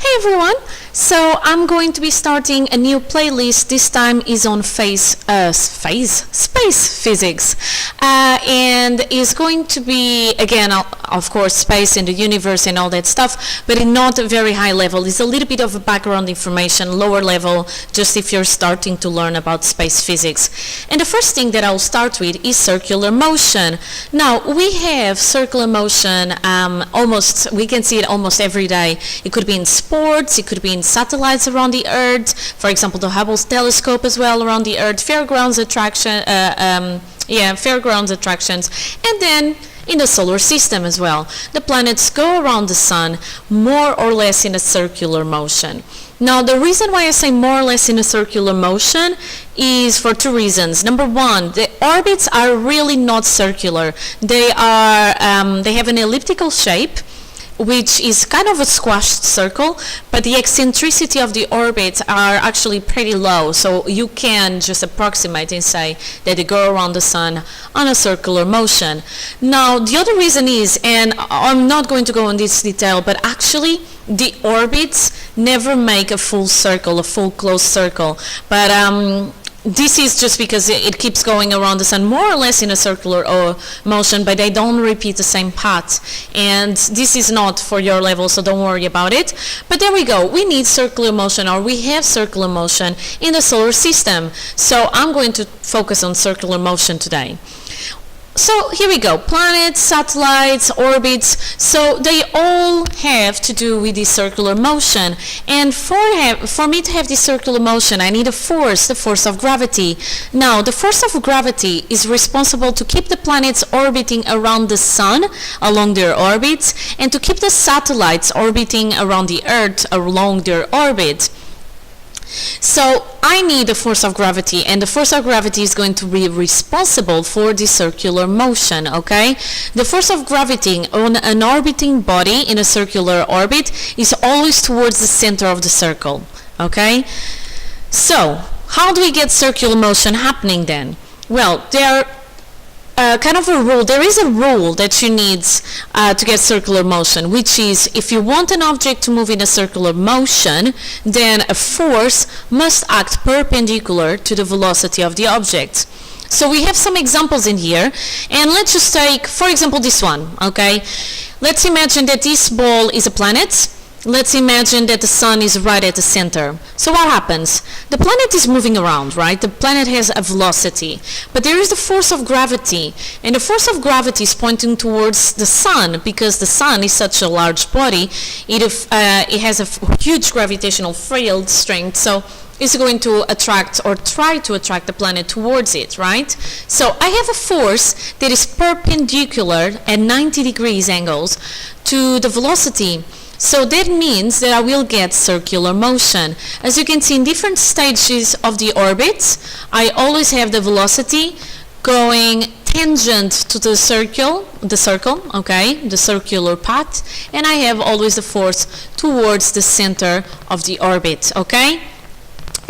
Hey everyone! So I'm going to be starting a new playlist. This time is on space physics, and is going to be again, of course, space and the universe and all that stuff, but in not a very high level. It's a little bit of a background information, lower level, just if you're starting to learn about space physics. And the first thing that I'll start with is circular motion. Now we have circular motion. We can see it almost every day. It could be in sports, it could be in satellites around the Earth, for example the Hubble telescope as well around the Earth, fairgrounds attractions, and then in the solar system as well. The planets go around the sun more or less in a circular motion. Now the reason why I say more or less in a circular motion is for two reasons. Number one, the orbits are really not circular. They have an elliptical shape, which is kind of a squashed circle, but the eccentricity of the orbits are actually pretty low, so you can just approximate and say that they go around the sun on a circular motion. Now the other reason is, and I'm not going to go into this detail, but actually the orbits never make a full circle, a full closed circle, but this is just because it keeps going around the sun more or less in a circular motion, but they don't repeat the same path. And this is not for your level, so don't worry about it. But there we go. We need circular motion, or we have circular motion in the solar system. So I'm going to focus on circular motion today. So here we go, planets, satellites, orbits, so they all have to do with this circular motion. And for me to have this circular motion, I need a force, the force of gravity. Now, the force of gravity is responsible to keep the planets orbiting around the sun along their orbits, and to keep the satellites orbiting around the Earth along their orbit. So I need the force of gravity, and the force of gravity is going to be responsible for the circular motion, okay? The force of gravity on an orbiting body in a circular orbit is always towards the center of the circle, okay? So how do we get circular motion happening then? Well, there is a rule that you need to get circular motion, which is if you want an object to move in a circular motion, then a force must act perpendicular to the velocity of the object. So we have some examples in here, and let's just take, for example, this one, okay? Let's imagine that this ball is a planet. Let's imagine that the sun is right at the center. So what happens? The planet is moving around, right? The planet has a velocity, but there is the force of gravity, and the force of gravity is pointing towards the sun because the sun is such a large body. It has a huge gravitational field strength, so it's going to attract or try to attract the planet towards it, right? So I have a force that is perpendicular at 90 degrees angles to the velocity. So that means that I will get circular motion. As you can see, in different stages of the orbits, I always have the velocity going tangent to the circle, okay, the circular path, and I have always the force towards the center of the orbit, okay?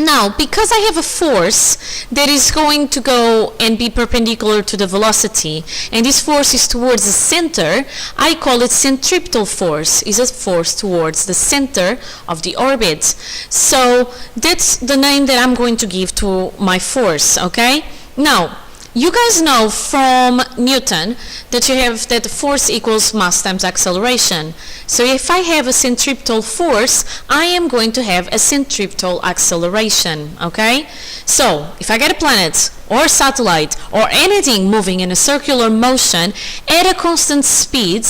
Now, because I have a force that is going to go and be perpendicular to the velocity, and this force is towards the center, I call it centripetal force. It's a force towards the center of the orbit. So that's the name that I'm going to give to my force, okay? Now, you guys know from Newton that you have that force equals mass times acceleration. So if I have a centripetal force, I am going to have a centripetal acceleration, okay? So if I get a planet or a satellite or anything moving in a circular motion at a constant speed,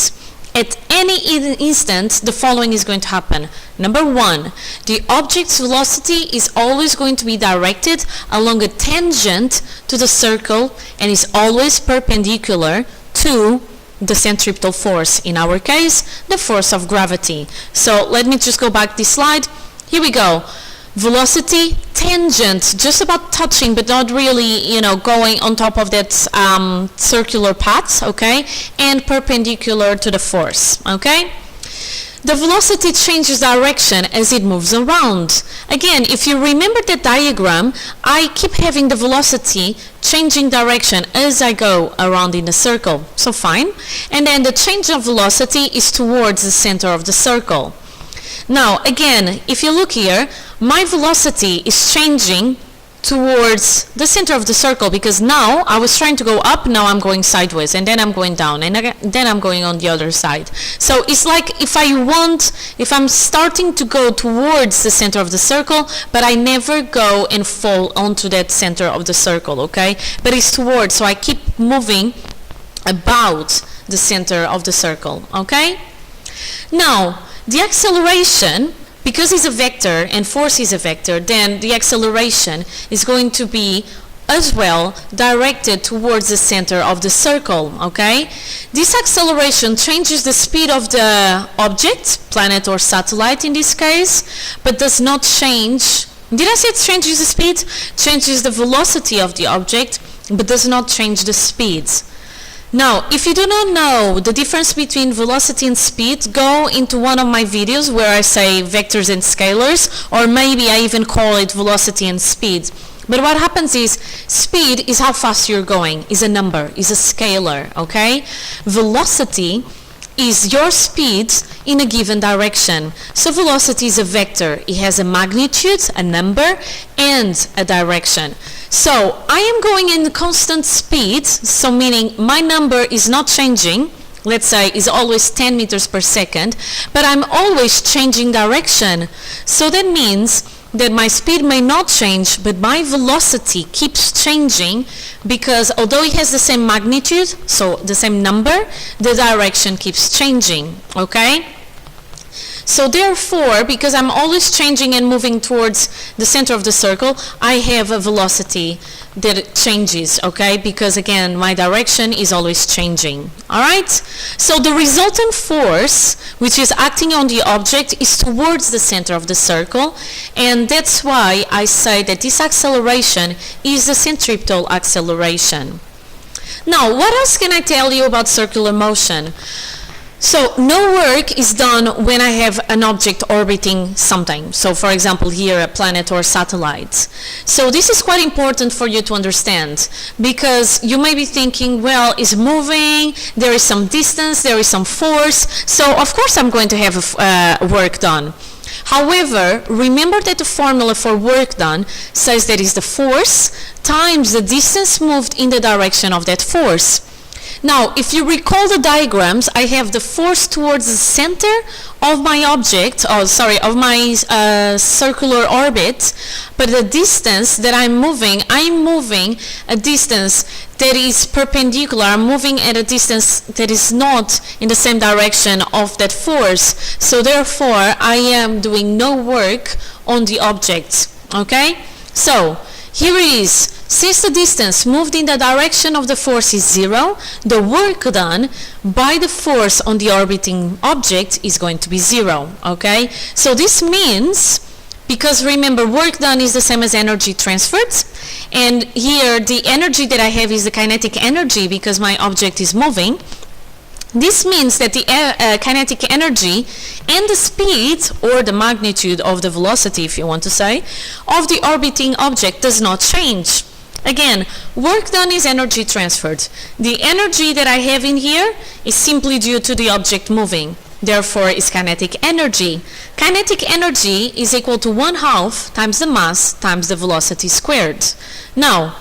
at any instant, the following is going to happen. Number one, the object's velocity is always going to be directed along a tangent to the circle and is always perpendicular to the centripetal force. In our case, the force of gravity. So let me just go back this slide. Here we go. Velocity, tangent, just about touching, but not really, going on top of that circular path, okay? And perpendicular to the force, okay? The velocity changes direction as it moves around. Again, if you remember the diagram, I keep having the velocity changing direction as I go around in the circle. So fine. And then the change of velocity is towards the center of the circle. Now, again, if you look here, my velocity is changing towards the center of the circle, because now I was trying to go up, now I'm going sideways, and then I'm going down, and then I'm going on the other side. So it's like if I'm starting to go towards the center of the circle, but I never go and fall onto that center of the circle, okay? But it's towards, so I keep moving about the center of the circle, okay? Now, the acceleration, because it's a vector and force is a vector, then the acceleration is going to be as well directed towards the center of the circle, okay? This acceleration changes the speed of the object, planet or satellite in this case, but does not change. Did I say it changes the speed? Changes the velocity of the object, but does not change the speed. Now, if you do not know the difference between velocity and speed, go into one of my videos where I say vectors and scalars, or maybe I even call it velocity and speed. But what happens is, speed is how fast you're going, is a number, is a scalar, okay? Velocity is your speed in a given direction. So velocity is a vector. It has a magnitude, a number, and a direction. So I am going in constant speed, so meaning my number is not changing, let's say is always 10 meters per second, but I'm always changing direction. So that means that my speed may not change, but my velocity keeps changing, because although it has the same magnitude, so the same number, the direction keeps changing, okay? So therefore, because I'm always changing and moving towards the center of the circle, I have a velocity that changes, okay? Because again, my direction is always changing, all right? So the resultant force, which is acting on the object, is towards the center of the circle, and that's why I say that this acceleration is the centripetal acceleration. Now, what else can I tell you about circular motion? So no work is done when I have an object orbiting something. So for example here a planet or satellite. So this is quite important for you to understand, because you may be thinking, well, it's moving, there is some distance, there is some force, so of course I'm going to have work done. However, remember that the formula for work done says that is the force times the distance moved in the direction of that force. Now, if you recall the diagrams, I have the force towards the center of my object, of my circular orbit, but the distance that I'm moving a distance that is perpendicular. I'm moving at a distance that is not in the same direction of that force. So therefore, I am doing no work on the object, okay? So, here it is. Since the distance moved in the direction of the force is 0, the work done by the force on the orbiting object is going to be 0, okay? So this means, because remember work done is the same as energy transferred, and here the energy that I have is the kinetic energy because my object is moving. This means that the kinetic energy and the speed, or the magnitude of the velocity if you want to say, of the orbiting object does not change. Again, work done is energy transferred. The energy that I have in here is simply due to the object moving. Therefore, is kinetic energy. Kinetic energy is equal to 1/2 times the mass times the velocity squared. Now,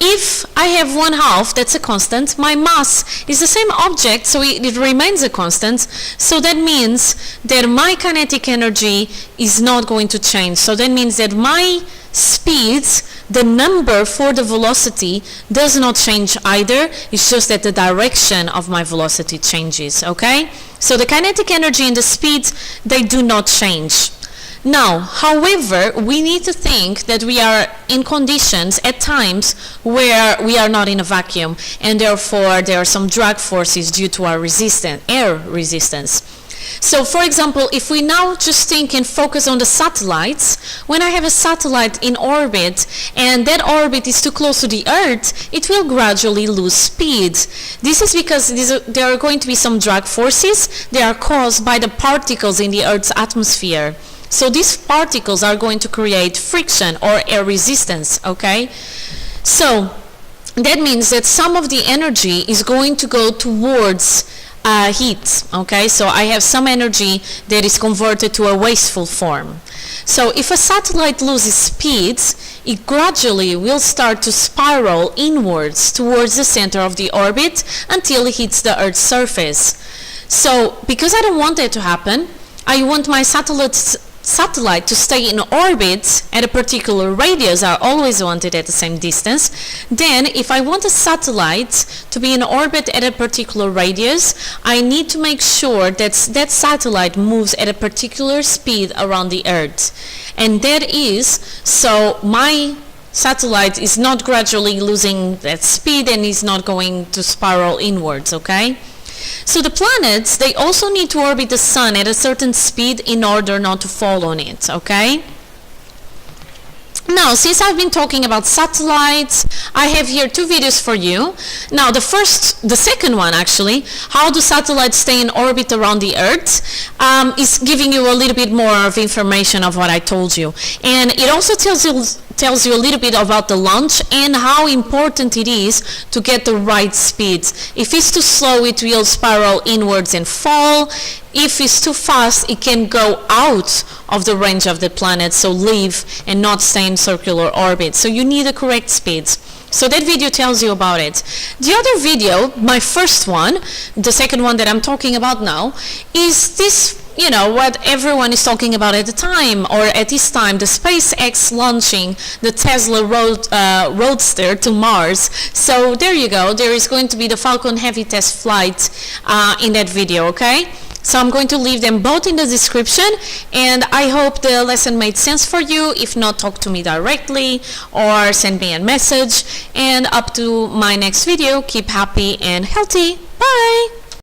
if I have 1/2, that's a constant, my mass is the same object, so it remains a constant, so that means that my kinetic energy is not going to change. So that means that my speed, the number for the velocity, does not change either. It's just that the direction of my velocity changes, okay? So the kinetic energy and the speed, they do not change. Now, however, we need to think that we are in conditions at times where we are not in a vacuum, and therefore there are some drag forces due to our air resistance. So, for example, if we now just think and focus on the satellites, when I have a satellite in orbit and that orbit is too close to the Earth, it will gradually lose speed. This is because there are going to be some drag forces. They are caused by the particles in the Earth's atmosphere. So these particles are going to create friction or air resistance, okay? So that means that some of the energy is going to go towards heat, okay? So I have some energy that is converted to a wasteful form. So if a satellite loses speed, it gradually will start to spiral inwards towards the center of the orbit until it hits the Earth's surface. So because I don't want that to happen, I want my satellite to stay in orbit at a particular radius. I always want it at the same distance. Then if I want a satellite to be in orbit at a particular radius, I need to make sure that that satellite moves at a particular speed around the Earth. And that is so my satellite is not gradually losing that speed and is not going to spiral inwards, okay? So the planets, they also need to orbit the sun at a certain speed in order not to fall on it, okay? Now, since I've been talking about satellites, I have here two videos for you. Now, the second one actually, how do satellites stay in orbit around the Earth, is giving you a little bit more of information of what I told you. And it also tells you a little bit about the launch and how important it is to get the right speed. If it's too slow, it will spiral inwards and fall. If it's too fast, it can go out of the range of the planet, so leave and not stay in circular orbit. So you need the correct speeds. So that video tells you about it. The other video, my first one, the second one that I'm talking about now, is this, you know, what everyone is talking about at the time, or at this time, the SpaceX launching the Tesla Roadster to Mars. So there you go. There is going to be the Falcon Heavy test flight in that video, okay? So I'm going to leave them both in the description, and I hope the lesson made sense for you. If not, talk to me directly or send me a message. And up to my next video, keep happy and healthy. Bye!